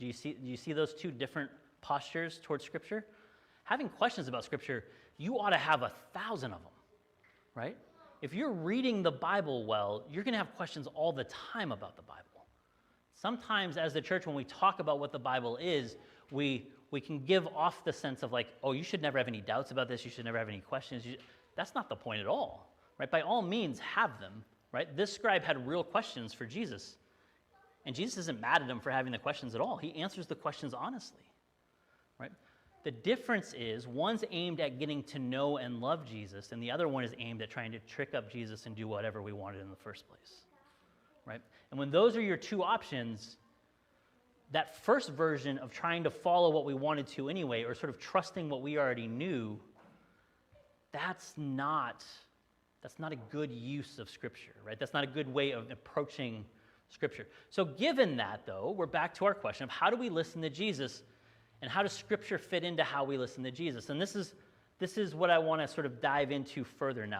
Do you see those two different postures towards Scripture? Having questions about Scripture, you ought to have 1,000 of them, right? If you're reading the Bible well, you're going to have questions all the time about the Bible. Sometimes as the church, when we talk about what the Bible is, we can give off the sense of like, oh, you should never have any doubts about this, you should never have any questions. That's not the point at all, right? By all means, have them, right? This scribe had real questions for Jesus, and Jesus isn't mad at him for having the questions at all. He answers the questions honestly, right? The difference is one's aimed at getting to know and love Jesus, and the other one is aimed at trying to trick up Jesus and do whatever we wanted in the first place, right? And when those are your two options, that first version of trying to follow what we wanted to anyway, or sort of trusting what we already knew, that's not a good use of Scripture, right? That's not a good way of approaching Scripture. So given that, though, we're back to our question of how do we listen to Jesus, and how does Scripture fit into how we listen to Jesus? And this is what I want to sort of dive into further now.